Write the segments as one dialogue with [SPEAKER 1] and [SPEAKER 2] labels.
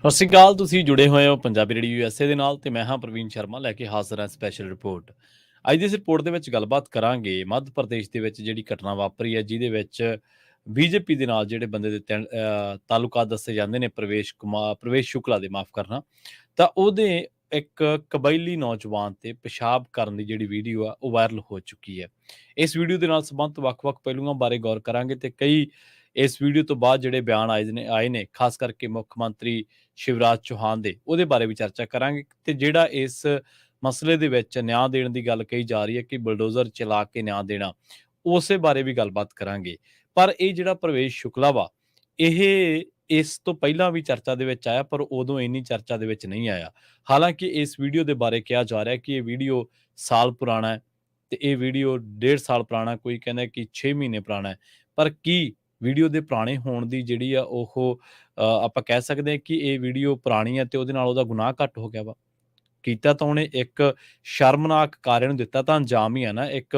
[SPEAKER 1] ਸਤਿ ਸ਼੍ਰੀ ਅਕਾਲ। ਤੁਸੀਂ ਜੁੜੇ ਹੋਏ ਹੋ ਪੰਜਾਬੀ ਰੇਡੀਓ ਯੂਐਸਏ ਦੇ ਨਾਲ ਤੇ ਮੈਂ ਹਾਂ ਪ੍ਰਵੀਨ ਸ਼ਰਮਾ ਲੈ ਕੇ ਹਾਜ਼ਰ ਹਾਂ ਸਪੈਸ਼ਲ ਰਿਪੋਰਟ। ਅੱਜ ਦੀ ਇਸ ਰਿਪੋਰਟ ਦੇ ਵਿੱਚ ਗੱਲਬਾਤ ਕਰਾਂਗੇ ਮੱਧ ਪ੍ਰਦੇਸ਼ ਦੇ ਵਿੱਚ ਜਿਹੜੀ ਘਟਨਾ ਵਾਪਰੀ ਹੈ, ਜਿਹਦੇ ਵਿੱਚ ਬੀਜੇਪੀ ਦੇ ਨਾਲ ਜਿਹੜੇ ਬੰਦੇ ਦੇ ਤਾਲੁਕਾਤ ਦੱਸੇ ਜਾਂਦੇ ਨੇ, ਪ੍ਰਵੇਸ਼ ਸ਼ੁਕਲਾ ਦੇ, ਮਾਫ ਕਰਨਾ, ਤਾਂ ਉਹਦੇ ਇੱਕ ਕਬਾਇਲੀ ਨੌਜਵਾਨ ਤੇ ਪਿਸ਼ਾਬ ਕਰਨ ਦੀ ਜਿਹੜੀ ਵੀਡੀਓ ਆ ਉਹ ਵਾਇਰਲ ਹੋ ਚੁੱਕੀ ਹੈ। ਇਸ ਵੀਡੀਓ ਦੇ ਨਾਲ ਸੰਬੰਧਿਤ ਵੱਖ-ਵੱਖ ਪਹਿਲੂਆਂ ਬਾਰੇ ਗੌਰ ਕਰਾਂਗੇ ਤੇ ਕਈ ਇਸ ਵੀਡੀਓ ਤੋਂ ਬਾਅਦ ਜਿਹੜੇ ਬਿਆਨ ਆਏ ਨੇ ਖਾਸ ਕਰਕੇ ਮੁੱਖ ਮੰਤਰੀ ਸ਼ਿਵਰਾਜ ਚੌਹਾਨ ਦੇ, ਉਹਦੇ ਬਾਰੇ ਵੀ ਚਰਚਾ ਕਰਾਂਗੇ ਤੇ ਜਿਹੜਾ ਇਸ ਮਸਲੇ ਦੇ ਵਿੱਚ ਨਿਆਂ ਦੇਣ ਦੀ ਗੱਲ ਕਹੀ ਜਾ ਰਹੀ ਹੈ ਕਿ ਬੁਲਡੋਜ਼ਰ ਚਲਾ ਕੇ ਨਿਆਂ ਦੇਣਾ, ਉਸੇ ਬਾਰੇ ਵੀ ਗੱਲਬਾਤ ਕਰਾਂਗੇ। ਪਰ ਇਹ ਜਿਹੜਾ ਪ੍ਰਵੇਸ਼ ਸ਼ੁਕਲਾ ਵਾ, ਇਹ ਇਸ ਤੋਂ ਪਹਿਲਾਂ ਵੀ ਚਰਚਾ ਦੇ ਵਿੱਚ ਆਇਆ, ਪਰ ਉਦੋਂ ਇੰਨੀ ਚਰਚਾ ਦੇ ਵਿੱਚ ਨਹੀਂ ਆਇਆ। ਹਾਲਾਂਕਿ ਇਸ ਵੀਡੀਓ ਦੇ ਬਾਰੇ ਕਿਹਾ ਜਾ ਰਿਹਾ ਕਿ ਇਹ ਵੀਡੀਓ ਸਾਲ ਪੁਰਾਣਾ ਹੈ ਤੇ ਇਹ ਵੀਡੀਓ 1.5 ਸਾਲ ਪੁਰਾਣਾ, ਕੋਈ ਕਹਿੰਦਾ ਕਿ 6 ਮਹੀਨੇ ਪੁਰਾਣਾ ਹੈ। ਪਰ ਕੀ ਵੀਡੀਓ ਦੇ ਪੁਰਾਣੇ ਹੋਣ ਦੀ ਜਿਹੜੀ ਆ ਉਹ ਆਪਾਂ ਕਹਿ ਸਕਦੇ ਹਾਂ ਕਿ ਇਹ ਵੀਡੀਓ ਪੁਰਾਣੀ ਹੈ ਤੇ ਉਹਦੇ ਨਾਲ ਉਹਦਾ ਗੁਨਾਹ ਘੱਟ ਹੋ ਗਿਆ ਵਾ? ਕੀਤਾ ਤਾਂ ਉਹਨੇ ਇੱਕ ਸ਼ਰਮਨਾਕ ਕਾਰੇ ਨੂੰ ਦਿੱਤਾ ਤਾਂ ਅੰਜਾਮ ਹੀ ਹੈ ਨਾ, ਇੱਕ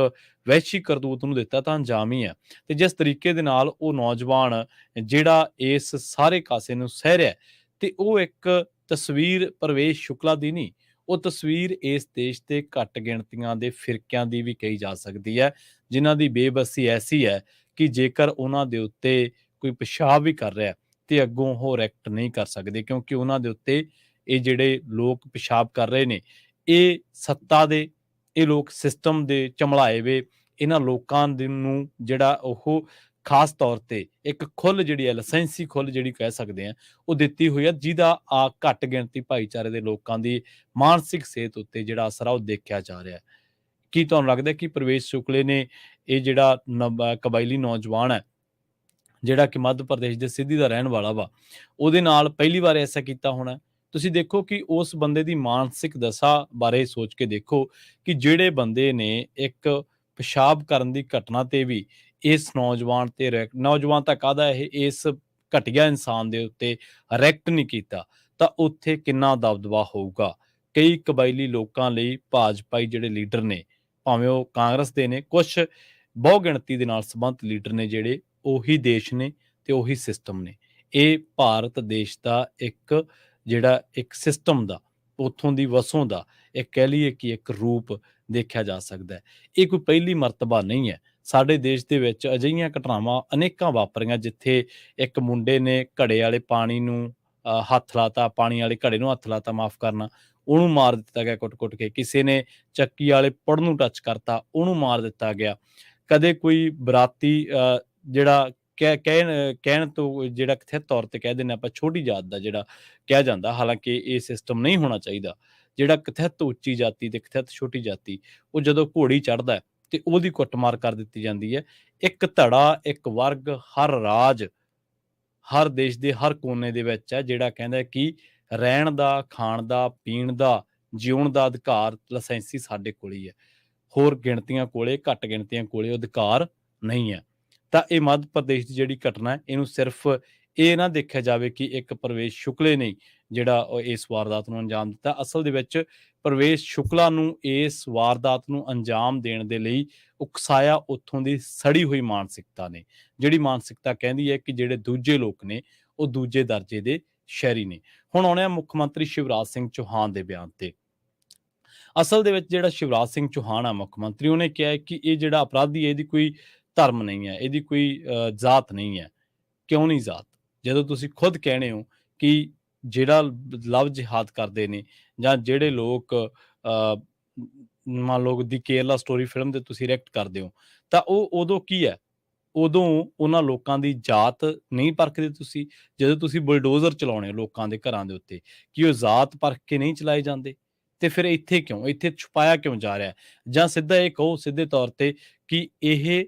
[SPEAKER 1] ਵਹਿਸ਼ੀ ਕਰਤੂਤ ਨੂੰ ਦਿੱਤਾ ਤਾਂ ਅੰਜਾਮ ਹੀ ਹੈ। ਤੇ ਜਿਸ ਤਰੀਕੇ ਦੇ ਨਾਲ ਉਹ ਨੌਜਵਾਨ ਜਿਹੜਾ ਇਸ ਸਾਰੇ ਕਾਸੇ ਨੂੰ ਸਹਿ ਰਿਹਾ, ਤੇ ਉਹ ਇੱਕ ਤਸਵੀਰ ਪ੍ਰਵੇਸ਼ ਸ਼ੁਕਲਾ ਦੀ ਨਹੀਂ, ਉਹ ਤਸਵੀਰ ਇਸ ਦੇਸ਼ ਦੇ ਘੱਟ ਗਿਣਤੀਆਂ ਦੇ ਫਿਰਕਿਆਂ ਦੀ ਵੀ ਕਹੀ ਜਾ ਸਕਦੀ ਹੈ, ਜਿਨ੍ਹਾਂ ਦੀ ਬੇਬਸੀ ਐਸੀ ਹੈ ਕਿ ਜੇਕਰ ਉਹਨਾਂ ਦੇ ਉੱਤੇ ਕੋਈ ਪਿਸ਼ਾਬ ਵੀ ਕਰ ਰਿਹਾ ਤੇ ਅੱਗੋਂ ਉਹ ਰਿਐਕਟ ਨਹੀਂ ਕਰ ਸਕਦੇ, ਕਿਉਂਕਿ ਉਹਨਾਂ ਦੇ ਉੱਤੇ ਇਹ ਜਿਹੜੇ ਲੋਕ ਪਿਸ਼ਾਬ ਕਰ ਰਹੇ ਨੇ, ਇਹ ਸੱਤਾ ਦੇ, ਇਹ ਲੋਕ ਸਿਸਟਮ ਦੇ ਚਮਲਾਏ ਵੇ ਇਹਨਾਂ ਲੋਕਾਂ ਨੂੰ ਜਿਹੜਾ ਉਹ ਖਾਸ ਤੌਰ ਤੇ ਇੱਕ ਖੁੱਲ ਜਿਹੜੀ ਹੈ, ਲਾਇਸੈਂਸੀ ਖੁੱਲ ਜਿਹੜੀ ਕਹਿ ਸਕਦੇ ਆ, ਉਹ ਦਿੱਤੀ ਹੋਈ ਹੈ, ਜਿਹਦਾ ਘੱਟ ਗਿਣਤੀ ਭਾਈਚਾਰੇ ਦੇ ਲੋਕਾਂ ਦੀ ਮਾਨਸਿਕ ਸਿਹਤ ਉੱਤੇ ਜਿਹੜਾ ਅਸਰ ਆ ਉਹ ਦੇਖਿਆ ਜਾ ਰਿਹਾ ਹੈ। ਕੀ ਤੁਹਾਨੂੰ ਲੱਗਦਾ ਕਿ ਪ੍ਰਵੇਸ਼ ਸ਼ੁਕਲੇ ਨੇ ਇਹ ਜਿਹੜਾ ਕਬਾਇਲੀ ਨੌਜਵਾਨ ਹੈ, ਜਿਹੜਾ ਕਿ ਮੱਧ ਪ੍ਰਦੇਸ਼ ਦੇ ਸਿੱਧੀ ਦਾ ਰਹਿਣ ਵਾਲਾ ਵਾ, ਉਹਦੇ ਨਾਲ ਪਹਿਲੀ ਵਾਰ ਐਸਾ ਕੀਤਾ ਹੋਣਾ? ਤੁਸੀਂ ਦੇਖੋ ਕਿ ਉਸ ਬੰਦੇ ਦੀ ਮਾਨਸਿਕ ਦਸ਼ਾ ਬਾਰੇ ਸੋਚ ਕੇ ਦੇਖੋ ਕਿ ਜਿਹੜੇ ਬੰਦੇ ਨੇ ਇੱਕ ਪਿਸ਼ਾਬ ਕਰਨ ਦੀ ਘਟਨਾ ਤੇ ਵੀ ਇਸ ਨੌਜਵਾਨ ਤੇ ਨੌਜਵਾਨ ਤਾਂ ਕਾਹਦਾ, ਇਹ ਇਸ ਘਟੀਆ ਇਨਸਾਨ ਦੇ ਉੱਤੇ ਰਿਐਕਟ ਨਹੀਂ ਕੀਤਾ, ਤਾਂ ਉੱਥੇ ਕਿੰਨਾ ਦਬਦਬਾ ਹੋਊਗਾ। ਕਈ ਕਬਾਇਲੀ ਲੋਕਾਂ ਲਈ ਭਾਜਪਾਈ ਜਿਹੜੇ ਲੀਡਰ ਨੇ, ਭਾਵੇਂ ਉਹ ਕਾਂਗਰਸ ਦੇ ਨੇ, ਕੁਛ ਬਹੁ ਗਿਣਤੀ ਦੇ ਨਾਲ ਸੰਬੰਧਿਤ ਲੀਡਰ ਨੇ ਜਿਹੜੇ ਉਹੀ ਦੇਸ਼ ਨੇ ਤੇ ਉਹੀ ਸਿਸਟਮ ਨੇ। ਇਹ ਭਾਰਤ ਦੇਸ਼ ਦਾ ਇੱਕ ਜਿਹੜਾ ਇੱਕ ਸਿਸਟਮ ਦਾ, ਉੱਥੋਂ ਦੀ ਵਸੋਂ ਦਾ ਇੱਕ ਕਹਿ ਲਈਏ ਕਿ ਇੱਕ ਰੂਪ ਦੇਖਿਆ ਜਾ ਸਕਦਾ ਹੈ। ਇਹ ਕੋਈ ਪਹਿਲੀ ਮਰਤਬਾ ਨਹੀਂ ਹੈ। ਸਾਡੇ ਦੇਸ਼ ਦੇ ਵਿੱਚ ਅਜਿਹੀਆਂ ਘਟਨਾਵਾਂ ਅਨੇਕਾਂ ਵਾਪਰੀਆਂ, ਜਿੱਥੇ ਇੱਕ ਮੁੰਡੇ ਨੇ ਘੜੇ ਵਾਲੇ ਪਾਣੀ ਨੂੰ ਹੱਥ ਲਾਤਾ, ਪਾਣੀ ਵਾਲੇ ਘੜੇ ਨੂੰ ਹੱਥ ਲਾਤਾ, ਮਾਫ ਕਰਨਾ, ਉਹਨੂੰ ਮਾਰ ਦਿੱਤਾ ਗਿਆ ਕੁੱਟ-ਕੁੱਟ ਕੇ। ਕਿਸੇ ਨੇ ਚੱਕੀ ਵਾਲੇ ਪੁੜ ਨੂੰ ਟੱਚ ਕਰਤਾ, ਉਹਨੂੰ ਮਾਰ ਦਿੱਤਾ ਗਿਆ। ਕਦੇ ਕੋਈ ਬਰਾਤੀ ਜਿਹੜਾ ਕਹਿਣ ਤੋਂ ਜਿਹੜਾ ਕਥਿਤ ਤੌਰ ਤੇ ਕਹਿ ਦਿੰਦੇ ਆਪਾਂ, ਛੋਟੀ ਜਾਤ ਦਾ ਜਿਹੜਾ ਕਿਹਾ ਜਾਂਦਾ, ਹਾਲਾਂਕਿ ਇਹ ਸਿਸਟਮ ਨਹੀਂ ਹੋਣਾ ਚਾਹੀਦਾ। ਜਿਹੜਾ ਕਥਿਤ ਉੱਚੀ ਜਾਤੀ ਤੇ ਕਥਿਤ ਛੋਟੀ ਜਾਤੀ, ਉਹ ਜਦੋਂ ਘੋੜੀ ਚੜ੍ਹਦਾ ਤੇ ਉਹਦੀ ਕੁੱਟਮਾਰ ਕਰ ਦਿੱਤੀ ਜਾਂਦੀ ਹੈ। ਇੱਕ ਧੜਾ, ਇੱਕ ਵਰਗ, ਹਰ ਰਾਜ, ਹਰ ਦੇਸ਼ ਦੇ ਹਰ ਕੋਨੇ ਦੇ ਵਿੱਚ ਹੈ, ਜਿਹੜਾ ਕਹਿੰਦਾ ਕਿ ਰਹਿਣ ਦਾ, ਖਾਣ ਦਾ, ਪੀਣ ਦਾ, ਜਿਉਣ ਦਾ ਅਧਿਕਾਰ ਲਾਇਸੈਂਸੀ ਸਾਡੇ ਕੋਲ ਹੀ ਹੈ। ਹੋਰ ਗਿਣਤੀਆਂ ਕੋਲੇ, ਘੱਟ ਗਿਣਤੀਆਂ ਕੋਲੇ ਅਧਿਕਾਰ ਨਹੀਂ ਹੈ। ਤਾਂ ਇਹ ਮੱਧ ਪ੍ਰਦੇਸ਼ ਦੀ ਜਿਹੜੀ ਘਟਨਾ ਹੈ, ਇਹਨੂੰ ਸਿਰਫ ਇਹ ਨਾ ਦੇਖਿਆ ਜਾਵੇ ਕਿ ਇੱਕ ਪ੍ਰਵੇਸ਼ ਸ਼ੁਕਲੇ ਨੇ ਜਿਹੜਾ ਇਸ ਵਾਰਦਾਤ ਨੂੰ ਅੰਜਾਮ ਦਿੱਤਾ। ਅਸਲ ਦੇ ਵਿੱਚ ਪ੍ਰਵੇਸ਼ ਸ਼ੁਕਲਾ ਨੂੰ ਇਸ ਵਾਰਦਾਤ ਨੂੰ ਅੰਜਾਮ ਦੇਣ ਦੇ ਲਈ ਉਕਸਾਇਆ ਉੱਥੋਂ ਦੀ ਸੜੀ ਹੋਈ ਮਾਨਸਿਕਤਾ ਨੇ, ਜਿਹੜੀ ਮਾਨਸਿਕਤਾ ਕਹਿੰਦੀ ਹੈ ਕਿ ਜਿਹੜੇ ਦੂਜੇ ਲੋਕ ਨੇ ਉਹ ਦੂਜੇ ਦਰਜੇ ਦੇ ਸ਼ਹਿਰੀ ਨੇ। ਹੁਣ ਆਉਣੇ ਆ ਮੁੱਖ ਮੰਤਰੀ ਸ਼ਿਵਰਾਜ ਸਿੰਘ ਚੌਹਾਨ ਦੇ ਬਿਆਨ ਤੇ। ਅਸਲ ਦੇ ਵਿੱਚ ਜਿਹੜਾ ਸ਼ਿਵਰਾਜ ਸਿੰਘ ਚੌਹਾਨ ਆ ਮੁੱਖ ਮੰਤਰੀ, ਉਹਨੇ ਕਿਹਾ ਹੈ ਕਿ ਇਹ ਜਿਹੜਾ ਅਪਰਾਧੀ ਹੈ, ਇਹਦੀ ਕੋਈ ਧਰਮ ਨਹੀਂ ਹੈ, ਇਹਦੀ ਕੋਈ ਜਾਤ ਨਹੀਂ ਹੈ। ਕਿਉਂ ਨਹੀਂ ਜਾਤ? ਜਦੋਂ ਤੁਸੀਂ ਖੁਦ ਕਹਿੰਦੇ ਹੋ ਕਿ ਜਿਹੜਾ ਲਵ ਜਿਹਾਦ ਕਰਦੇ ਨੇ, ਜਾਂ ਜਿਹੜੇ ਲੋਕ ਮੰਨ ਲਓ ਦੀ ਕੇਰਲਾ ਸਟੋਰੀ ਫਿਲਮ ਤੇ ਤੁਸੀਂ ਰਿਐਕਟ ਕਰਦੇ ਹੋ, ਤਾਂ ਉਹ ਉਦੋਂ ਕੀ ਹੈ? ਉਦੋਂ ਉਹਨਾਂ ਲੋਕਾਂ ਦੀ ਜਾਤ ਨਹੀਂ ਪਰਖਦੇ ਤੁਸੀਂ। ਜਦੋਂ ਤੁਸੀਂ ਬੁਲਡੋਜ਼ਰ ਚਲਾਉਣੇ ਲੋਕਾਂ ਦੇ ਘਰਾਂ ਦੇ ਉੱਤੇ, ਕੀ ਉਹ ਜਾਤ ਪਰਖ ਕੇ ਨਹੀਂ ਚਲਾਏ ਜਾਂਦੇ? ਤੇ ਫਿਰ ਇੱਥੇ ਕਿਉਂ, ਇੱਥੇ ਛੁਪਾਇਆ ਕਿਉਂ ਜਾ ਰਿਹਾ? ਜਾਂ ਸਿੱਧਾ ਇਹ ਕਹੋ ਸਿੱਧੇ ਤੌਰ ਤੇ ਕਿ ਇਹ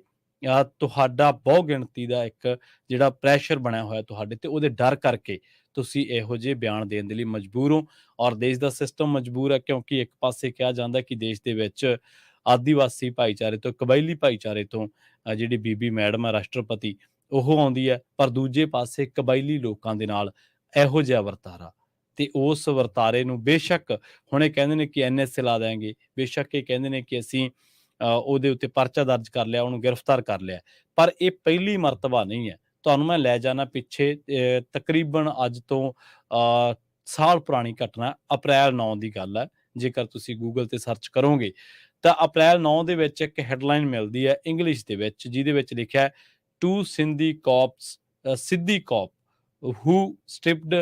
[SPEAKER 1] ਤੁਹਾਡਾ ਬਹੁ ਗਿਣਤੀ ਦਾ ਇੱਕ ਜਿਹੜਾ ਪ੍ਰੈਸ਼ਰ ਬਣਿਆ ਹੋਇਆ ਤੁਹਾਡੇ ਤੇ, ਉਹਦੇ ਡਰ ਕਰਕੇ ਤੁਸੀਂ ਇਹੋ ਜਿਹੇ ਬਿਆਨ ਦੇਣ ਦੇ ਲਈ ਮਜਬੂਰ ਹੋ, ਔਰ ਦੇਸ਼ ਦਾ ਸਿਸਟਮ ਮਜਬੂਰ ਹੈ। ਕਿਉਂਕਿ ਇੱਕ ਪਾਸੇ ਕਿਹਾ ਜਾਂਦਾ ਕਿ ਦੇਸ਼ ਦੇ ਵਿੱਚ ਆਦੀਵਾਸੀ ਭਾਈਚਾਰੇ ਤੋਂ, ਕਬਾਇਲੀ ਭਾਈਚਾਰੇ ਤੋਂ ਜਿਹੜੀ ਬੀਬੀ ਮੈਡਮ ਹੈ ਰਾਸ਼ਟਰਪਤੀ, ਉਹ ਆਉਂਦੀ ਹੈ, ਪਰ ਦੂਜੇ ਪਾਸੇ ਕਬਾਇਲੀ ਲੋਕਾਂ ਦੇ ਨਾਲ ਇਹੋ ਜਿਹਾ ਵਰਤਾਰਾ, ਤੇ ਉਸ ਵਰਤਾਰੇ ਨੂੰ ਬੇਸ਼ੱਕ ਹੁਣ ਇਹ ਕਹਿੰਦੇ ਨੇ ਕਿ NSA ਲਾ ਦੇਣਗੇ, ਬੇਸ਼ੱਕ ਇਹ ਕਹਿੰਦੇ ਨੇ ਕਿ ਅਸੀਂ ਉਹਦੇ ਉੱਤੇ ਪਰਚਾ ਦਰਜ ਕਰ ਲਿਆ, ਉਹਨੂੰ ਗ੍ਰਿਫਤਾਰ ਕਰ ਲਿਆ, ਪਰ ਇਹ ਪਹਿਲੀ ਮਰਤਬਾ ਨਹੀਂ ਹੈ। ਤੁਹਾਨੂੰ ਮੈਂ ਲੈ ਜਾਣਾ ਪਿੱਛੇ, ਤਕਰੀਬਨ ਅੱਜ ਤੋਂ ਸਾਲ ਪੁਰਾਣੀ ਘਟਨਾ, ਅਪ੍ਰੈਲ 9 ਦੀ ਗੱਲ ਹੈ। ਜੇਕਰ ਤੁਸੀਂ ਗੂਗਲ ਤੇ ਸਰਚ ਕਰੋਗੇ ਤਾਂ ਅਪ੍ਰੈਲ 9 ਦੇ ਵਿੱਚ ਇੱਕ ਹੈਡਲਾਈਨ ਮਿਲਦੀ ਹੈ ਇੰਗਲਿਸ਼ ਦੇ ਵਿੱਚ, ਜਿਹਦੇ ਵਿੱਚ ਲਿਖਿਆ ਹੈ, ਟੂ ਸਿੱਧੀ ਕੌਪ who stripped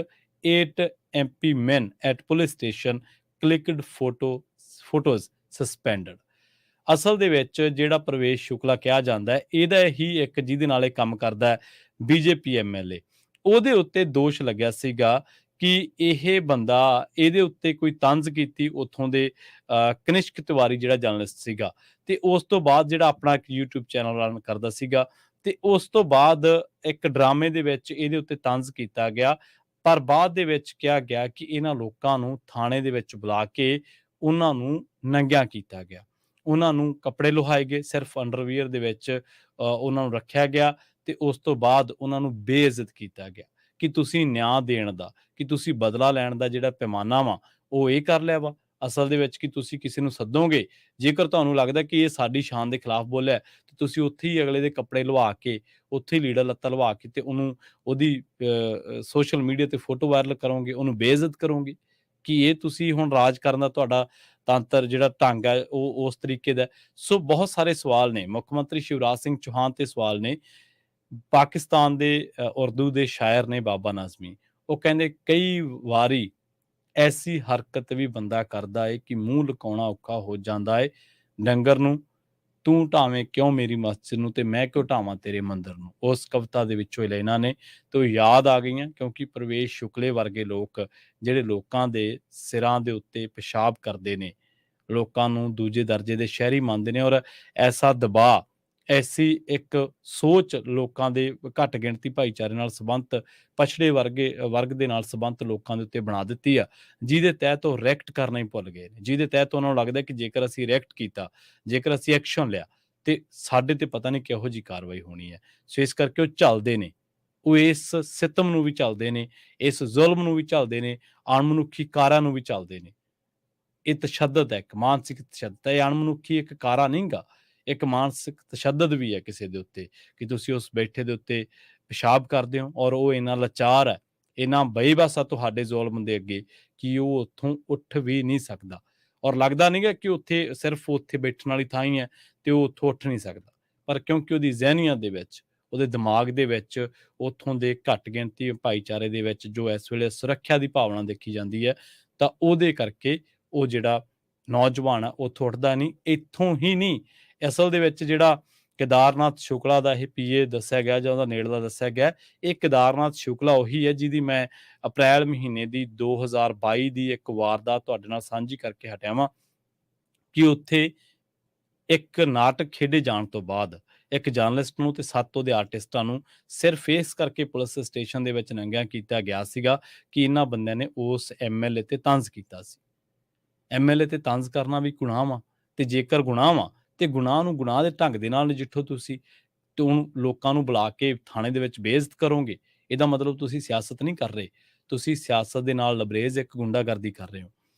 [SPEAKER 1] 8 MP men at police station clicked photos suspended। ਅਸਲ ਦੇ ਵਿੱਚ ਜਿਹੜਾ ਪ੍ਰਵੇਸ਼ ਸ਼ੁਕਲਾ ਕਿਹਾ ਜਾਂਦਾ ਹੈ, ਇਹਦਾ ਹੀ ਇੱਕ ਜਿਹਦੇ ਨਾਲ ਇਹ ਕੰਮ ਕਰਦਾ ਹੈ ਬੀਜੇਪੀ ਐਮਐਲਏ, ਉਹਦੇ ਉੱਤੇ ਦੋਸ਼ ਲੱਗਿਆ ਸੀਗਾ ਕਿ ਇਹ ਬੰਦਾ, ਇਹਦੇ ਉੱਤੇ ਕੋਈ ਤੰਜ਼ ਕੀਤੀ ਉੱਥੋਂ ਦੇ ਕਨਿਸ਼ਕ ਤਿਵਾਰੀ ਜਿਹੜਾ ਜਰਨਲਿਸਟ ਸੀਗਾ, ਤੇ ਉਸ ਤੋਂ ਬਾਅਦ ਜਿਹੜਾ ਆਪਣਾ ਇੱਕ YouTube ਚੈਨਲ ਰਨ ਕਰਦਾ ਸੀਗਾ, ਤੇ ਉਸ ਤੋਂ ਬਾਅਦ ਇੱਕ ਡਰਾਮੇ ਦੇ ਵਿੱਚ ਇਹਦੇ ਉੱਤੇ ਤੰਜ਼ ਕੀਤਾ ਗਿਆ। ਪਰ ਬਾਅਦ ਦੇ ਵਿੱਚ ਕਿਹਾ ਗਿਆ ਕਿ ਇਹਨਾਂ ਲੋਕਾਂ ਨੂੰ ਥਾਣੇ ਦੇ ਵਿੱਚ ਬੁਲਾ ਕੇ ਉਹਨਾਂ ਨੂੰ ਨੰਗਿਆ ਕੀਤਾ ਗਿਆ, ਉਹਨਾਂ ਨੂੰ ਕੱਪੜੇ ਲੁਹਾਏ ਗਏ, ਸਿਰਫ ਅੰਡਰਵੀਅਰ ਦੇ ਵਿੱਚ ਉਹਨਾਂ ਨੂੰ ਰੱਖਿਆ ਗਿਆ, ਤੇ ਉਸ ਤੋਂ ਬਾਅਦ ਉਹਨਾਂ ਨੂੰ ਬੇਇੱਜ਼ਤ ਕੀਤਾ ਗਿਆ ਕਿ ਤੁਸੀਂ ਨਿਆਂ ਦੇਣ ਦਾ, ਕਿ ਤੁਸੀਂ ਬਦਲਾ ਲੈਣ ਦਾ ਜਿਹੜਾ ਪੈਮਾਨਾ ਵਾ ਉਹ ਇਹ ਕਰ ਲਿਆ ਵਾ। ਅਸਲ ਦੇ ਵਿੱਚ ਕਿ ਤੁਸੀਂ ਕਿਸੇ ਨੂੰ ਸੱਦੋਗੇ, ਜੇਕਰ ਤੁਹਾਨੂੰ ਲੱਗਦਾ ਕਿ ਇਹ ਸਾਡੀ ਸ਼ਾਨ ਦੇ ਖਿਲਾਫ ਬੋਲਿਆ, ਤੇ ਤੁਸੀਂ ਉੱਥੇ ਹੀ ਅਗਲੇ ਦੇ ਕੱਪੜੇ ਲਵਾ ਕੇ, ਉੱਥੇ ਹੀ ਲੀੜਾ ਲੱਤਾ ਲਵਾ ਕੇ, ਤੇ ਉਹਨੂੰ ਉਹਦੀ ਸੋਸ਼ਲ ਮੀਡੀਆ ਤੇ ਫੋਟੋ ਵਾਇਰਲ ਕਰੋਗੇ, ਉਹਨੂੰ ਬੇਇੱਜ਼ਤ ਕਰੋਗੇ। ਕਿ ਇਹ ਤੁਸੀਂ ਹੁਣ ਰਾਜ ਕਰਨ ਦਾ ਤੁਹਾਡਾ ਤੰਤਰ ਜਿਹੜਾ ਢੰਗ ਹੈ ਉਹ ਉਸ ਤਰੀਕੇ ਦਾ। ਸੋ ਬਹੁਤ ਸਾਰੇ ਸਵਾਲ ਨੇ, ਮੁੱਖ ਮੰਤਰੀ ਸ਼ਿਵਰਾਜ ਸਿੰਘ ਚੌਹਾਨ ਤੇ ਸਵਾਲ ਨੇ। ਪਾਕਿਸਤਾਨ ਦੇ ਉਰਦੂ ਦੇ ਸ਼ਾਇਰ ਨੇ ਬਾਬਾ ਨਾਜ਼ਮੀ, ਉਹ ਕਹਿੰਦੇ ਕਈ ਵਾਰੀ ਐਸੀ ਹਰਕਤ ਵੀ ਬੰਦਾ ਕਰਦਾ ਏ ਕਿ ਮੂੰਹ ਲੁਕਾਉਣਾ ਔਖਾ ਹੋ ਜਾਂਦਾ ਏ। ਡੰਗਰ ਨੂੰ ਤੂੰ ਢਾਵੇਂ ਕਿਉਂ ਮੇਰੀ ਮਸਜਿਦ ਨੂੰ, ਤੇ ਮੈਂ ਕਿਉਂ ਢਾਵਾਂ ਤੇਰੇ ਮੰਦਰ ਨੂੰ। ਉਸ ਕਵਿਤਾ ਦੇ ਵਿੱਚੋਂ ਇਹ ਲਾਈਨਾਂ ਨੇ ਤੇ ਉਹ ਯਾਦ ਆ ਗਈਆਂ, ਕਿਉਂਕਿ ਪ੍ਰਵੇਸ਼ ਸ਼ੁਕਲੇ ਵਰਗੇ ਲੋਕ ਜਿਹੜੇ ਲੋਕਾਂ ਦੇ ਸਿਰਾਂ ਦੇ ਉੱਤੇ ਪਿਸ਼ਾਬ ਕਰਦੇ ਨੇ, ਲੋਕਾਂ ਨੂੰ ਦੂਜੇ ਦਰਜੇ ਦੇ ਸ਼ਹਿਰੀ ਮੰਨਦੇ ਨੇ, ਔਰ ਐਸਾ ਦਬਾਅ, ਐਸੀ ਇੱਕ ਸੋਚ ਲੋਕਾਂ ਦੇ ਘੱਟ ਗਿਣਤੀ ਭਾਈਚਾਰੇ ਨਾਲ ਸੰਬੰਧ, ਪਛੜੇ ਵਰਗ ਦੇ ਨਾਲ ਸੰਬੰਧ ਲੋਕਾਂ ਦੇ ਉੱਤੇ ਬਣਾ ਦਿੱਤੀ ਆ, ਜਿਹਦੇ ਤਹਿਤ ਉਹ ਰਿਐਕਟ ਕਰਨਾ ਹੀ ਭੁੱਲ ਗਏ ਨੇ, ਜਿਹਦੇ ਤਹਿਤ ਉਹਨਾਂ ਨੂੰ ਲੱਗਦਾ ਕਿ ਜੇਕਰ ਅਸੀਂ ਰਿਐਕਟ ਕੀਤਾ, ਜੇਕਰ ਅਸੀਂ ਐਕਸ਼ਨ ਲਿਆ, ਤੇ ਸਾਡੇ ਤੇ ਪਤਾ ਨਹੀਂ ਕਿਹੋ ਜਿਹੀ ਕਾਰਵਾਈ ਹੋਣੀ ਹੈ। ਸੋ ਇਸ ਕਰਕੇ ਉਹ ਝੱਲਦੇ ਨੇ, ਉਹ ਇਸ ਸਿਤਮ ਨੂੰ ਵੀ ਝੱਲਦੇ ਨੇ, ਇਸ ਜ਼ੁਲਮ ਨੂੰ ਵੀ ਝੱਲਦੇ ਨੇ, ਅਣਮਨੁੱਖੀ ਕਾਰਾਂ ਨੂੰ ਵੀ ਝੱਲਦੇ ਨੇ। ਇਹ ਤਸ਼ੱਦਦ ਹੈ, ਇੱਕ ਮਾਨਸਿਕ ਤਸ਼ੱਦਦ ਹੈ। ਇਹ ਅਣਮਨੁੱਖੀ ਇੱਕ ਕਾਰਾ ਨਹੀਂ ਗਾ, ਇੱਕ ਮਾਨਸਿਕ ਤਸ਼ੱਦਦ ਵੀ ਹੈ ਕਿਸੇ ਦੇ ਉੱਤੇ, ਕਿ ਤੁਸੀਂ ਉਸ ਬੈਠੇ ਦੇ ਉੱਤੇ ਪਿਸ਼ਾਬ ਕਰਦੇ ਹੋ, ਔਰ ਉਹ ਇੰਨਾ ਲਾਚਾਰ ਹੈ, ਇੰਨਾ ਬੇਬਸ ਆ ਤੁਹਾਡੇ ਜ਼ੁਲਮ ਦੇ ਅੱਗੇ, ਕਿ ਉਹ ਉੱਥੋਂ ਉੱਠ ਵੀ ਨਹੀਂ ਸਕਦਾ। ਔਰ ਲੱਗਦਾ ਨਹੀਂ ਗਾ ਕਿ ਉੱਥੇ ਸਿਰਫ ਉੱਥੇ ਬੈਠਣ ਵਾਲੀ ਥਾਂ ਹੀ ਹੈ ਤੇ ਉਹ ਉੱਥੋਂ ਉੱਠ ਨਹੀਂ ਸਕਦਾ, ਪਰ ਕਿਉਂਕਿ ਉਹਦੀ ਜ਼ਹਿਨੀਅਤ ਦੇ ਵਿੱਚ, ਉਹਦੇ ਦਿਮਾਗ ਦੇ ਵਿੱਚ, ਉੱਥੋਂ ਦੇ ਘੱਟ ਗਿਣਤੀ ਭਾਈਚਾਰੇ ਦੇ ਵਿੱਚ ਜੋ ਇਸ ਵੇਲੇ ਸੁਰੱਖਿਆ ਦੀ ਭਾਵਨਾ ਦੇਖੀ ਜਾਂਦੀ ਹੈ, ਤਾਂ ਉਹਦੇ ਕਰਕੇ ਉਹ ਜਿਹੜਾ ਨੌਜਵਾਨ ਆ ਉੱਥੋਂ ਉੱਠਦਾ ਨਹੀਂ। ਇੱਥੋਂ ਹੀ ਨਹੀਂ, ਅਸਲ ਦੇ ਵਿੱਚ ਜਿਹੜਾ ਕੇਦਾਰਨਾਥ ਸ਼ੁਕਲਾ ਦਾ ਇਹ ਪੀਏ ਦੱਸਿਆ ਗਿਆ ਜਾਂ ਉਹਦਾ ਨੇੜਲਾ ਦੱਸਿਆ ਗਿਆ, ਇਹ ਕੇਦਾਰਨਾਥ ਸ਼ੁਕਲਾ ਉਹੀ ਹੈ ਜਿਹਦੀ ਮੈਂ ਅਪ੍ਰੈਲ ਮਹੀਨੇ ਦੀ 2022 ਦੀ ਇੱਕ ਵਾਰਦਾਤ ਤੁਹਾਡੇ ਨਾਲ ਸਾਂਝੀ ਕਰਕੇ ਹਟਿਆ ਵਾਂ, ਕਿ ਉੱਥੇ ਇੱਕ ਨਾਟਕ ਖੇਡੇ ਜਾਣ ਤੋਂ ਬਾਅਦ ਇੱਕ ਜਰਨਲਿਸਟ ਨੂੰ ਤੇ 7 ਉਹਦੇ ਆਰਟਿਸਟਾਂ ਨੂੰ ਸਿਰਫ ਇਸ ਕਰਕੇ ਪੁਲਿਸ ਸਟੇਸ਼ਨ ਦੇ ਵਿੱਚ ਨੰਗਿਆ ਕੀਤਾ ਗਿਆ ਸੀਗਾ ਕਿ ਇਹਨਾਂ ਬੰਦਿਆਂ ਨੇ ਉਸ ਐਮਐਲਏ ਤੇ ਤੰਜ਼ ਕੀਤਾ ਸੀ। ਐਮਐਲਏ ਤੇ ਤੰਜ਼ ਕਰਨਾ ਵੀ ਗੁਨਾਹ ਵਾ, ਤੇ ਜੇਕਰ ਗੁਨਾਹ ਵਾ ਤੇ ਗੁਨਾਹ ਨੂੰ ਗੁਨਾਹ ਦੇ ਢੰਗ ਦੇ ਨਾਲ ਨਜਿੱਠੋ ਤੁਸੀਂ, ਤੇ ਉਹਨੂੰ ਲੋਕਾਂ ਨੂੰ ਬੁਲਾ ਕੇ ਥਾਣੇ ਦੇ ਵਿੱਚ ਬੇਇੱਜ਼ਤ ਕਰੋਗੇ, ਇਹਦਾ ਮਤਲਬ ਤੁਸੀਂ ਸਿਆਸਤ ਨਹੀਂ ਕਰ ਰਹੇ, ਤੁਸੀਂ ਸਿਆਸਤ ਦੇ ਨਾਲ ਲਬਰੇਜ਼ ਇੱਕ ਗੁੰਡਾਗਰਦੀ ਕਰ ਰਹੇ ਹੋ।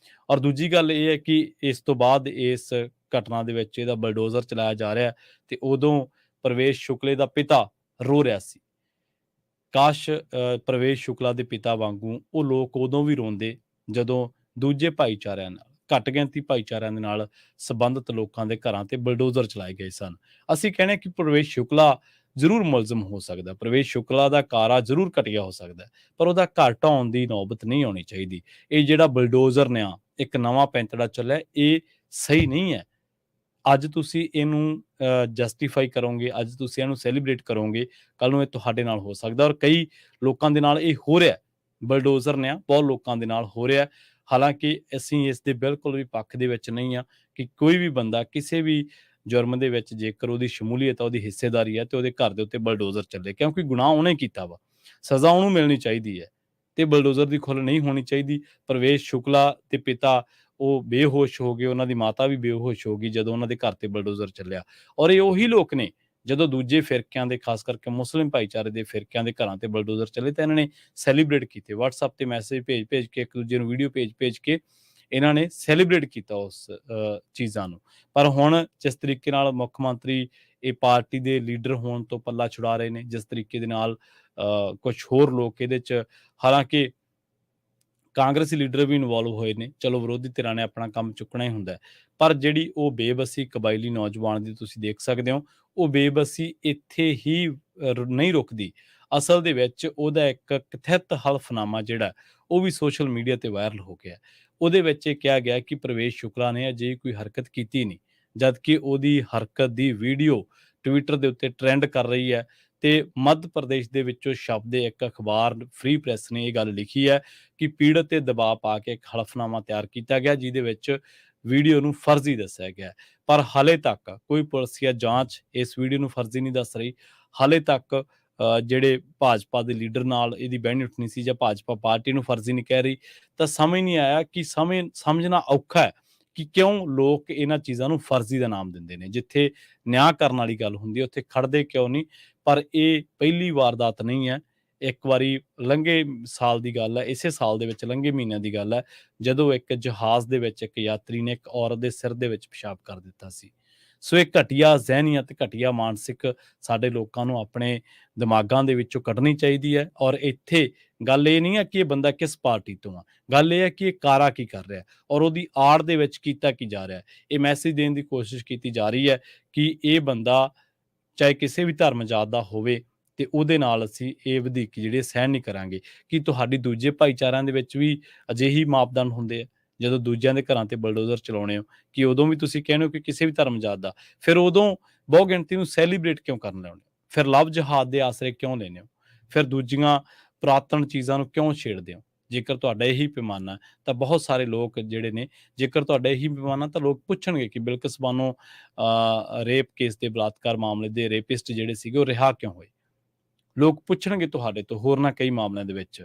[SPEAKER 1] ਔਰ ਦੂਜੀ ਗੱਲ ਇਹ ਹੈ ਕਿ ਇਸ ਤੋਂ ਬਾਅਦ ਇਸ ਘਟਨਾ ਦੇ ਵਿੱਚ ਇਹਦਾ ਬਲਡੋਜ਼ਰ ਚਲਾਇਆ ਜਾ ਰਿਹਾ, ਤੇ ਉਦੋਂ ਪ੍ਰਵੇਸ਼ ਸ਼ੁਕਲੇ ਦਾ ਪਿਤਾ ਰੋ ਰਿਹਾ ਸੀ। ਕਾਸ਼ ਪ੍ਰਵੇਸ਼ ਸ਼ੁਕਲਾ ਦੇ ਪਿਤਾ ਵਾਂਗੂ ਉਹ ਲੋਕ ਉਦੋਂ ਵੀ ਰੋਂਦੇ ਜਦੋਂ ਦੂਜੇ ਭਾਈਚਾਰਿਆਂ ਨਾਲ, ਘੱਟ ਗਿਣਤੀ ਭਾਈਚਾਰਿਆਂ ਦੇ ਨਾਲ ਸੰਬੰਧਿਤ ਲੋਕਾਂ ਦੇ ਘਰਾਂ ਤੇ ਬਲਡੋਜ਼ਰ ਚਲਾਏ ਗਏ ਸਨ। ਅਸੀਂ ਕਹਿੰਦੇ ਕਿ ਪ੍ਰਵੇਸ਼ ਸ਼ੁਕਲਾ ਜ਼ਰੂਰ ਮੁਲਜ਼ਮ ਹੋ ਸਕਦਾ, ਪ੍ਰਵੇਸ਼ ਸ਼ੁਕਲਾ ਦਾ ਕਾਰਾ ਜ਼ਰੂਰ ਘਟੀਆ ਹੋ ਸਕਦਾ, ਪਰ ਉਹਦਾ ਘਰ ਢਾਉਣ ਦੀ ਨੌਬਤ ਨਹੀਂ ਆਉਣੀ ਚਾਹੀਦੀ। ਇਹ ਜਿਹੜਾ ਬਲਡੋਜ਼ਰ ਨੇ ਇੱਕ ਨਵਾਂ ਪੈਂਤੜਾ ਚੱਲਿਆ, ਇਹ ਸਹੀ ਨਹੀਂ ਹੈ। ਅੱਜ ਤੁਸੀਂ ਇਹਨੂੰ ਜਸਟੀਫਾਈ ਕਰੋਗੇ, ਅੱਜ ਤੁਸੀਂ ਇਹਨੂੰ ਸੈਲੀਬ੍ਰੇਟ ਕਰੋਗੇ, ਕੱਲ ਨੂੰ ਇਹ ਤੁਹਾਡੇ ਨਾਲ ਹੋ ਸਕਦਾ, ਔਰ ਕਈ ਲੋਕਾਂ ਦੇ ਨਾਲ ਇਹ ਹੋ ਰਿਹਾ। ਬਲਡੋਜ਼ਰ ਨੇ ਬਹੁਤ ਲੋਕਾਂ ਦੇ ਨਾਲ ਹੋ ਰਿਹਾ। ਹਾਲਾਂਕਿ ਅਸੀਂ ਇਸ ਦੇ ਬਿਲਕੁਲ ਵੀ ਪੱਖ ਦੇ ਵਿੱਚ ਨਹੀਂ ਆ ਕਿ ਕੋਈ ਵੀ ਬੰਦਾ ਕਿਸੇ ਵੀ ਜੁਰਮ ਦੇ ਵਿੱਚ ਜੇਕਰ ਉਹਦੀ ਸ਼ਮੂਲੀਅਤ, ਉਹਦੀ ਹਿੱਸੇਦਾਰੀ ਹੈ, ਤੇ ਉਹਦੇ ਘਰ ਦੇ ਉੱਤੇ ਬਲਡੋਜ਼ਰ ਚੱਲੇ, ਕਿਉਂਕਿ ਗੁਨਾਹ ਉਹਨੇ ਕੀਤਾ ਵਾ, ਸਜ਼ਾ ਉਹਨੂੰ ਮਿਲਣੀ ਚਾਹੀਦੀ ਹੈ, ਤੇ ਬਲਡੋਜ਼ਰ ਦੀ ਖੁੱਲ੍ਹ ਨਹੀਂ ਹੋਣੀ ਚਾਹੀਦੀ। ਪ੍ਰਵੇਸ਼ ਸ਼ੁਕਲਾ ਤੇ ਪਿਤਾ ਉਹ ਬੇਹੋਸ਼ ਹੋ ਗਏ, ਉਹਨਾਂ ਦੀ ਮਾਤਾ ਵੀ ਬੇਹੋਸ਼ ਹੋ ਗਈ ਜਦੋਂ ਉਹਨਾਂ ਦੇ ਘਰ ਤੇ ਬਲਡੋਜ਼ਰ ਚੱਲਿਆ। ਔਰ ਇਹ ਉਹੀ ਲੋਕ ਨੇ ਜਦੋਂ ਦੂਜੇ ਫਿਰਕਿਆਂ ਦੇ, ਖਾਸ ਕਰਕੇ ਮੁਸਲਿਮ ਭਾਈਚਾਰੇ ਦੇ ਫਿਰਕਿਆਂ ਦੇ ਘਰਾਂ ਤੇ ਬਲਡੋਜ਼ਰ ਚੱਲੇ ਤਾਂ ਇਹਨਾਂ ਨੇ ਸੈਲੀਬ੍ਰੇਟ ਕੀਤੇ, WhatsApp ਤੇ ਮੈਸੇਜ ਭੇਜ ਕੇ, ਇੱਕ ਦੂਜੇ ਨੂੰ ਵੀਡੀਓ ਭੇਜ ਕੇ ਇਹਨਾਂ ਨੇ ਸੈਲੀਬ੍ਰੇਟ ਕੀਤਾ ਉਸ ਚੀਜ਼ਾਂ ਨੂੰ। ਪਰ ਹੁਣ ਜਿਸ ਤਰੀਕੇ ਨਾਲ ਮੁੱਖ ਮੰਤਰੀ ਇਹ ਪਾਰਟੀ ਦੇ ਲੀਡਰ ਹੋਣ ਤੋਂ ਪੱਲਾ ਛੁਡਾ ਰਹੇ ਨੇ, ਜਿਸ ਤਰੀਕੇ ਦੇ ਨਾਲ ਕੁਝ ਹੋਰ ਲੋਕ ਇਹਦੇ 'ਚ, ਹਾਲਾਂਕਿ ਕਾਂਗਰਸੀ ਲੀਡਰ ਵੀ ਇਨਵੋਲਵ ਹੋਏ ਨੇ। ਚਲੋ ਵਿਰੋਧੀ ਧਿਰਾਂ ਨੇ ਆਪਣਾ ਕੰਮ ਚੁੱਕਣਾ ਹੀ ਹੁੰਦਾ ਹੈ। ਪਰ ਜਿਹੜੀ ਉਹ ਬੇਬਸੀ ਕਬਾਇਲੀ ਨੌਜਵਾਨ ਦੀ ਤੁਸੀਂ ਦੇਖ ਸਕਦੇ ਹੋ, ਉਹ ਬੇਬਸੀ ਇੱਥੇ ਹੀ ਨਹੀਂ ਰੁਕਦੀ। ਅਸਲ ਦੇ ਵਿੱਚ ਉਹਦਾ ਇੱਕ ਕਥਿਤ ਹਲਫਨਾਮਾ ਜਿਹੜਾ, ਉਹ ਵੀ ਸੋਸ਼ਲ ਮੀਡੀਆ ਤੇ ਵਾਇਰਲ ਹੋ ਗਿਆ। ਉਹਦੇ ਵਿੱਚ ਇਹ ਕਿਹਾ ਗਿਆ ਕਿ ਪ੍ਰਵੇਸ਼ ਸ਼ੁਕਲਾ ਨੇ ਅਜਿਹੀ ਕੋਈ ਹਰਕਤ ਕੀਤੀ ਨਹੀਂ, ਜਦਕਿ ਉਹਦੀ ਹਰਕਤ ਦੀ ਵੀਡੀਓ ਟਵਿੱਟਰ ਦੇ ਉੱਤੇ ਟਰੈਂਡ ਕਰ ਰਹੀ ਹੈ। ਤੇ ਮੱਧ ਪ੍ਰਦੇਸ਼ ਦੇ ਵਿੱਚੋਂ ਛਪਦੇ ਇੱਕ ਅਖਬਾਰ ਫ੍ਰੀ ਪ੍ਰੈਸ ਨੇ ਇਹ ਗੱਲ ਲਿਖੀ ਹੈ ਕਿ ਪੀੜਤ ਤੇ ਦਬਾਅ ਪਾ ਕੇ ਇੱਕ ਹਲਫਨਾਮਾ ਤਿਆਰ ਕੀਤਾ ਗਿਆ, ਜਿਹਦੇ ਵਿੱਚ ਵੀਡੀਓ ਨੂੰ ਫਰਜ਼ੀ ਦੱਸਿਆ ਗਿਆ। ਪਰ ਹਾਲੇ ਤੱਕ ਕੋਈ ਪੁਲਿਸ ਜਾਂ ਜਾਂਚ ਇਸ ਵੀਡੀਓ ਨੂੰ ਫਰਜ਼ੀ ਨਹੀਂ ਦੱਸ ਰਹੀ। ਹਾਲੇ ਤੱਕ ਜਿਹੜੇ ਭਾਜਪਾ ਦੇ ਲੀਡਰ ਨਾਲ ਇਹਦੀ ਬਹਿਣੀ ਉੱਠਣੀ ਸੀ, ਜਾਂ ਭਾਜਪਾ ਪਾਰਟੀ ਨੂੰ ਫਰਜ਼ੀ ਨਹੀਂ ਕਹਿ ਰਹੀ, ਤਾਂ ਸਮਝ ਨਹੀਂ ਆਇਆ ਕਿ ਸਮਝਣਾ ਔਖਾ ਹੈ ਕਿ ਕਿਉਂ ਲੋਕ ਇਹਨਾਂ ਚੀਜ਼ਾਂ ਨੂੰ ਫਰਜ਼ੀ ਦਾ ਨਾਮ ਦਿੰਦੇ ਨੇ। ਜਿੱਥੇ ਨਿਆਂ ਕਰਨ ਵਾਲੀ ਗੱਲ ਹੁੰਦੀ ਹੈ, ਉੱਥੇ ਖੜਦੇ ਕਿਉਂ ਨਹੀਂ। ਪਰ ਇਹ ਪਹਿਲੀ ਵਾਰਦਾਤ ਨਹੀਂ ਹੈ। ਇੱਕ ਵਾਰੀ ਲੰਘੇ ਸਾਲ ਦੀ ਗੱਲ ਹੈ, ਇਸੇ ਸਾਲ ਦੇ ਵਿੱਚ ਲੰਘੇ ਮਹੀਨਿਆਂ ਦੀ ਗੱਲ ਹੈ, ਜਦੋਂ ਇੱਕ ਜਹਾਜ਼ ਦੇ ਵਿੱਚ ਇੱਕ ਯਾਤਰੀ ਨੇ ਇੱਕ ਔਰਤ ਦੇ ਸਿਰ ਦੇ ਵਿੱਚ ਪਿਸ਼ਾਬ ਕਰ ਦਿੱਤਾ ਸੀ। ਸੋ ਇਹ ਘਟੀਆ ਜ਼ਹਿਨੀਅਤ, ਘਟੀਆ ਮਾਨਸਿਕ ਸਾਡੇ ਲੋਕਾਂ ਨੂੰ ਆਪਣੇ ਦਿਮਾਗਾਂ ਦੇ ਵਿੱਚੋਂ ਕੱਢਣੀ ਚਾਹੀਦੀ ਹੈ। ਔਰ ਇੱਥੇ ਗੱਲ ਇਹ ਨਹੀਂ ਹੈ ਕਿ ਇਹ ਬੰਦਾ ਕਿਸ ਪਾਰਟੀ ਤੋਂ ਆ, ਗੱਲ ਇਹ ਹੈ ਕਿ ਇਹ ਕਾਰਾ ਕੀ ਕਰ ਰਿਹਾ ਔਰ ਉਹਦੀ ਆੜ ਦੇ ਵਿੱਚ ਕੀਤਾ ਕੀ ਜਾ ਰਿਹਾ। ਇਹ ਮੈਸੇਜ ਦੇਣ ਦੀ ਕੋਸ਼ਿਸ਼ ਕੀਤੀ ਜਾ ਰਹੀ ਹੈ ਕਿ ਇਹ ਬੰਦਾ ਚਾਹੇ ਕਿਸੇ ਵੀ ਧਰਮ ਜਾਤ ਦਾ ਹੋਵੇ, ਤੇ ਉਹਦੇ ਨਾਲ ਅਸੀਂ ਇਹ ਵਧੀਕੀ ਜਿਹੜੀ ਸਹਿਣ ਨਹੀਂ ਕਰਾਂਗੇ। ਕਿ ਤੁਹਾਡੀ ਦੂਜੇ ਭਾਈਚਾਰਿਆਂ ਦੇ ਵਿੱਚ ਵੀ ਅਜਿਹੀ ਮਾਪਦੰਡ ਹੁੰਦੇ ਆ, ਜਦੋਂ ਦੂਜਿਆਂ ਦੇ ਘਰਾਂ ਤੇ ਬਲਡੋਜ਼ਰ ਚਲਾਉਣੇ ਹੋ, ਕਿ ਉਦੋਂ ਵੀ ਤੁਸੀਂ ਕਹਿੰਦੇ ਹੋ ਕਿ ਕਿਸੇ ਵੀ ਧਰਮ ਜਾਤ ਦਾ, ਫਿਰ ਉਦੋਂ ਬਹੁ ਗਿਣਤੀ ਨੂੰ ਸੈਲੀਬ੍ਰੇਟ ਕਿਉਂ ਕਰਨ ਲਾਉਂਦੇ ਹੋ? ਫਿਰ ਲਵ ਜਹਾਦ ਦੇ ਆਸਰੇ ਕਿਉਂ ਲੈਂਦੇ ਹੋ? ਫਿਰ ਦੂਜੀਆਂ ਪੁਰਾਤਨ ਚੀਜ਼ਾਂ ਨੂੰ ਕਿਉਂ ਛੇੜਦੇ ਹੋ? ਜੇਕਰ ਤੁਹਾਡਾ ਇਹੀ ਪੈਮਾਨਾ ਤਾਂ ਬਹੁਤ ਸਾਰੇ ਲੋਕ ਜਿਹੜੇ ਨੇ, ਜੇਕਰ ਤੁਹਾਡਾ ਇਹੀ ਪੈਮਾਨਾ ਤਾਂ ਲੋਕ ਪੁੱਛਣਗੇ ਕਿ ਬਿਲਕਿਸ ਬਾਨੋ ਰੇਪ ਕੇਸ ਦੇ ਬਲਾਤਕਾਰ ਮਾਮਲੇ ਦੇ ਰੇਪਿਸਟ ਜਿਹੜੇ ਸੀਗੇ ਉਹ ਰਿਹਾ ਕਿਉਂ ਹੋਏ? ਲੋਕ ਪੁੱਛਣਗੇ ਤੁਹਾਡੇ ਤੋਂ ਹੋਰਨਾਂ ਕਈ ਮਾਮਲਿਆਂ ਦੇ ਵਿੱਚ,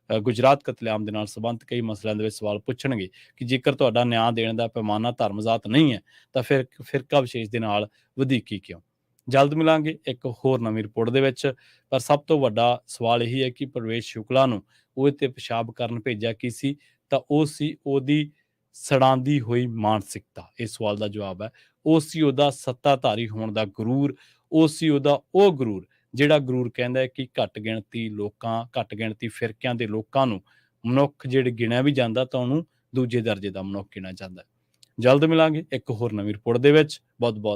[SPEAKER 1] ਗੁਜਰਾਤ ਕਤਲੇਆਮ ਦੇ ਨਾਲ ਸੰਬੰਧਿਤ ਕਈ ਮਸਲਿਆਂ ਦੇ ਵਿੱਚ ਸਵਾਲ ਪੁੱਛਣਗੇ ਕਿ ਜੇਕਰ ਤੁਹਾਡਾ ਨਿਆਂ ਦੇਣ ਦਾ ਪੈਮਾਨਾ ਧਰਮਜ਼ਾਤ ਨਹੀਂ ਹੈ, ਤਾਂ ਫਿਰ ਫਿਰਕਾ ਵਿਸ਼ੇਸ਼ ਦੇ ਨਾਲ ਵਧੀਕੀ ਕਿਉਂ? ਜਲਦ ਮਿਲਾਂਗੇ ਇੱਕ ਹੋਰ ਨਵੀਂ ਰਿਪੋਰਟ ਦੇ ਵਿੱਚ। ਪਰ ਸਭ ਤੋਂ ਵੱਡਾ ਸਵਾਲ ਇਹੀ ਹੈ ਕਿ ਪ੍ਰਵੇਸ਼ ਸ਼ੁਕਲਾ ਨੂੰ ਉਹਦੇ ਤੇ ਪਿਸ਼ਾਬ ਕਰਨ ਭੇਜਿਆ ਕੀ ਸੀ? ਤਾਂ ਉਹ ਸੀ ਉਹਦੀ ਸੜਾਂਦੀ ਹੋਈ ਮਾਨਸਿਕਤਾ। ਇਸ ਸਵਾਲ ਦਾ ਜਵਾਬ ਹੈ, ਉਹ ਸੀ ਉਹਦਾ ਸੱਤਾਧਾਰੀ ਹੋਣ ਦਾ ਗਰੂਰ, ਉਹ ਸੀ ਉਹਦਾ ਉਹ ਗਰੂਰ ਜਿਹੜਾ ਗਰੂਰ ਕਹਿੰਦਾ ਹੈ ਕਿ ਘੱਟ ਗਿਣਤੀ ਲੋਕਾਂ, ਘੱਟ ਗਿਣਤੀ ਫਿਰਕਿਆਂ ਦੇ ਲੋਕਾਂ ਨੂੰ ਮਨੁੱਖ ਜਿਹੜੇ ਗਿਣਿਆ ਵੀ ਜਾਂਦਾ ਤਾਂ ਉਹਨੂੰ ਦੂਜੇ ਦਰਜੇ ਦਾ ਮਨੁੱਖ ਗਿਣਿਆ ਜਾਂਦਾ ਹੈ। ਜਲਦ ਮਿਲਾਂਗੇ ਇੱਕ ਹੋਰ ਨਵੀਂ ਰਿਪੋਰਟ ਦੇ ਵਿੱਚ। ਬਹੁਤ ਬਹੁਤ